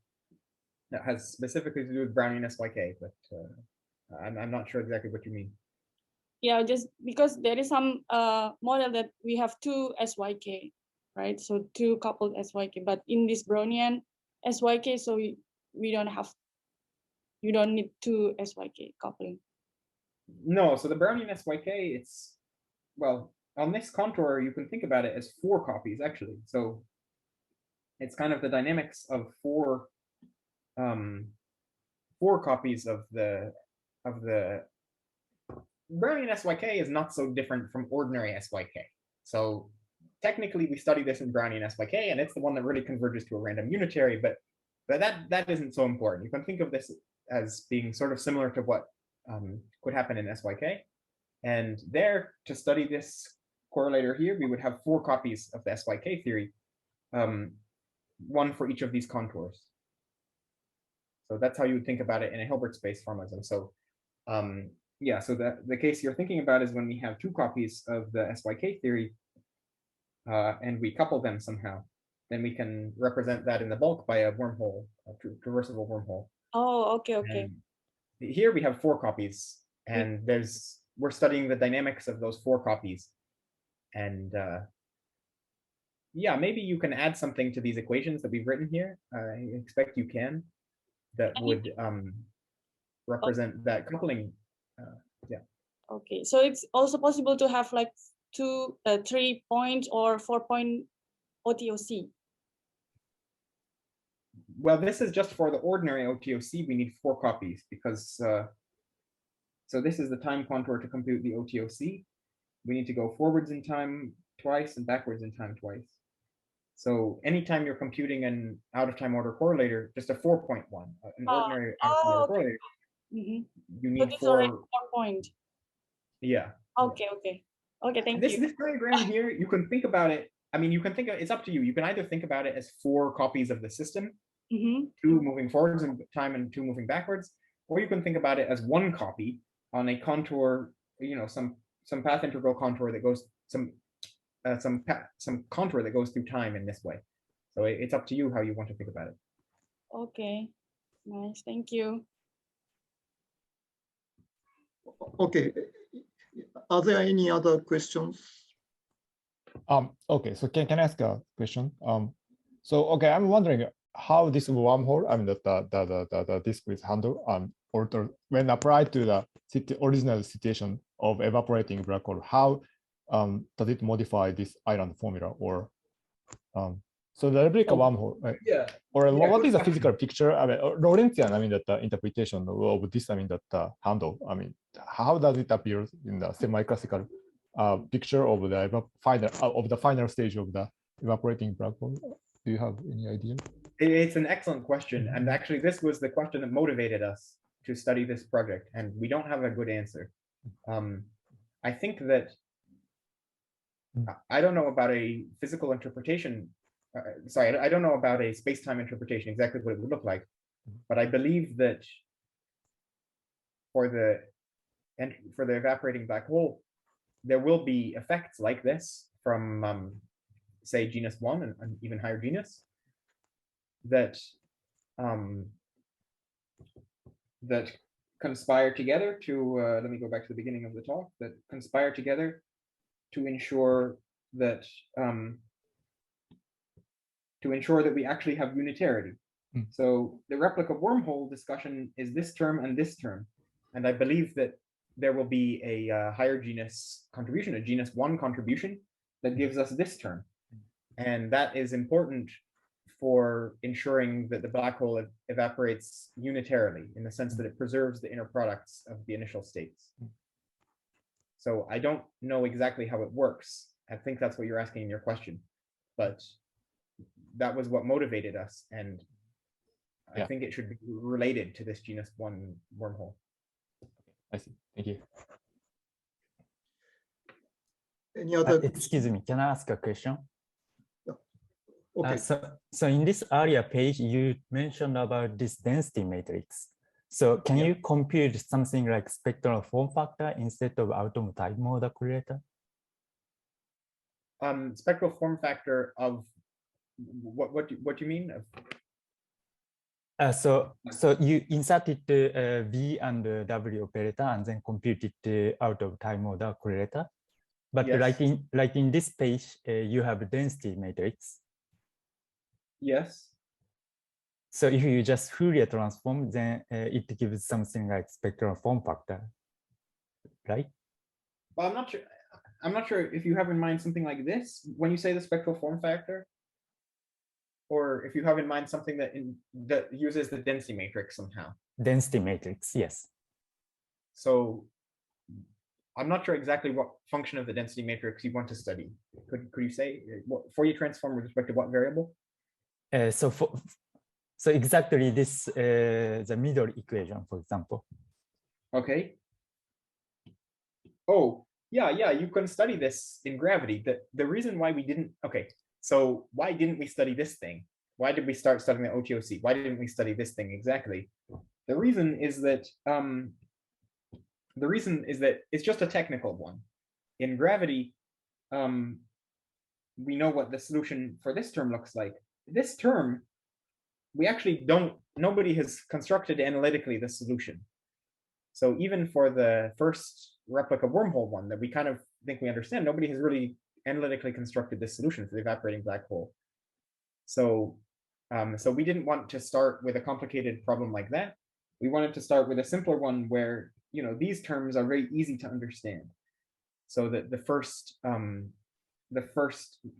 that has specifically to do with Brownian SYK, but I'm not sure exactly what you mean. Yeah, just because there is some model that we have two SYK, right? So two coupled SYK, but in this Brownian SYK, so you don't need two SYK coupling. No, so the Brownian SYK, it's, well, on this contour, you can think about it as 4 copies, actually. So it's kind of the dynamics of 4 copies of the Brownian SYK is not so different from ordinary SYK. So technically we study this in Brownian SYK, and it's the one that really converges to a random unitary, but that isn't so important. You can think of this as being sort of similar to what could happen in SYK. And there, to study this correlator here, we would have 4 copies of the SYK theory, one for each of these contours. So that's how you would think about it in a Hilbert space formalism. So yeah, so the case you're thinking about is when we have 2 copies of the SYK theory and we couple them somehow, then we can represent that in the bulk by a wormhole, a traversable wormhole. Oh, okay, okay. And here we have 4 copies, and we're studying the dynamics of those 4 copies. And yeah, maybe you can add something to these equations that we've written here. I expect you can, that would represent that coupling. Yeah. Okay, so it's also possible to have like 2, 3 point or 4 point OTOC. Well, this is just for the ordinary OTOC. We need 4 copies because so this is the time contour to compute the OTOC. We need to go forwards in time twice and backwards in time twice. So anytime you're computing an out-of-time order correlator, just a 4-point one, an ordinary out-of-time order correlator, you need so 4. 4 point. Yeah. Okay, okay. Okay, thank you. This diagram here, you can think about it. I mean, you can think of it's up to you. You can either think about it as 4 copies of the system, 2 moving forwards in time and 2 moving backwards, or you can think about it as 1 copy on a contour, you know, some path integral contour that goes some contour that goes through time in this way. So it's up to you how you want to think about it. Okay, nice, thank you. Okay, are there any other questions? Okay, so can I ask a question? So okay, I'm wondering how this wormhole, I mean the disk is handled, or when applied to the original situation of evaporating black hole, how does it modify this island formula? Or so the replica wormhole, right? Yeah. Or Yeah, what is the physical picture? I mean, Lorentzian, I mean, that interpretation of this, I mean, that handle. I mean, how does it appear in the semi-classical picture of the final stage of the evaporating black hole? Do you have any idea? It's an excellent question, and actually, this was the question that motivated us to study this project, and we don't have a good answer. I think that I don't know about a physical interpretation. Sorry, I don't know about a space-time interpretation, exactly what it would look like, but I believe that for the evaporating black hole, there will be effects like this from, say, genus 1 and even higher genus that that conspire together to, let me go back to the beginning of the talk, that conspire together to ensure that we actually have unitarity. So the replica wormhole discussion is this term and this term. And I believe that there will be a higher genus contribution, a genus 1 contribution that gives us this term. And that is important for ensuring that the black hole evaporates unitarily, in the sense that it preserves the inner products of the initial states. So I don't know exactly how it works. I think that's what you're asking in your question, but that was what motivated us, and I think it should be related to this genus 1 wormhole. I see. Thank you. Any other? Excuse me, can I ask a question? Okay. So in this earlier page, you mentioned about this density matrix. So can you compute something like spectral form factor instead of Outoftime model correlator? Spectral form factor of what do you mean? So you inserted the V and the W operator and then computed the Outoftime model correlator. But like in this page, you have a density matrix. Yes. So if you just Fourier transform, then it gives something like spectral form factor, right? Well, I'm not sure if you have in mind something like this when you say the spectral form factor, or if you have in mind something that uses the density matrix somehow. Density matrix, yes. So I'm not sure exactly what function of the density matrix you want to study. Could you say what Fourier transform with respect to what variable? So exactly this the middle equation, for example. Okay. Oh, yeah, you can study this in gravity. The reason why we didn't, okay, so why didn't we study this thing? Why did we start studying the OTOC? Why didn't we study this thing exactly? The reason is that it's just a technical one. In gravity, we know what the solution for this term looks like. This term, we actually nobody has constructed analytically the solution. So even for the first replica wormhole one that we kind of think we understand, nobody has really analytically constructed this solution for the evaporating black hole. So, so we didn't want to start with a complicated problem like that. We wanted to start with a simpler one where, you know, these terms are very easy to understand. So that the first kind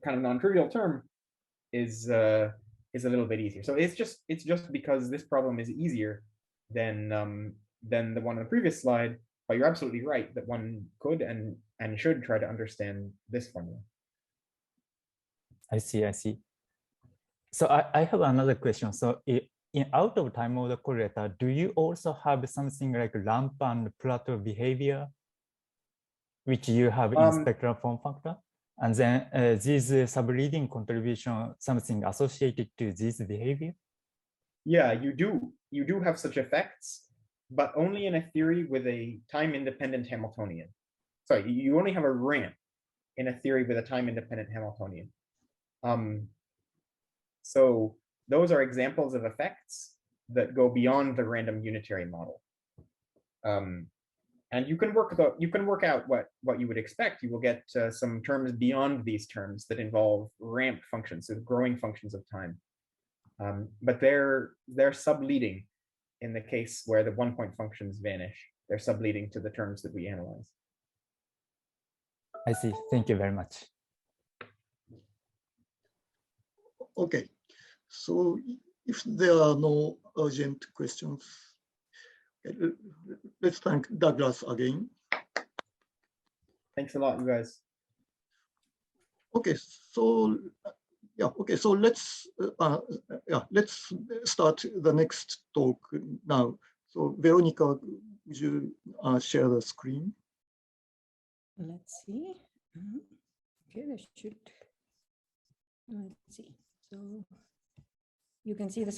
of non-trivial term is a little bit easier. So it's just because this problem is easier than the one on the previous slide. But you're absolutely right that one could and should try to understand this formula. I see. So I have another question. So in out-of-time model correlator, do you also have something like ramp and plateau behavior, which you have in spectral form factor? And then this subleading contribution, something associated to this behavior? Yeah, you do have such effects, but only in a theory with a time-independent Hamiltonian. Sorry, you only have a ramp in a theory with a time-independent Hamiltonian. So those are examples of effects that go beyond the random unitary model. And you can work out what you would expect. You will get some terms beyond these terms that involve ramp functions, so growing functions of time. But they're subleading in the case where the 1-point functions vanish. They're subleading to the terms that we analyze. I see. Thank you very much. Okay, so if there are no urgent questions, let's thank Douglas again. Thanks a lot, you guys. Okay, so so let's start the next talk now. So Veronica, would you share the screen? Let's see. Okay, that should. Let's see. So you can see the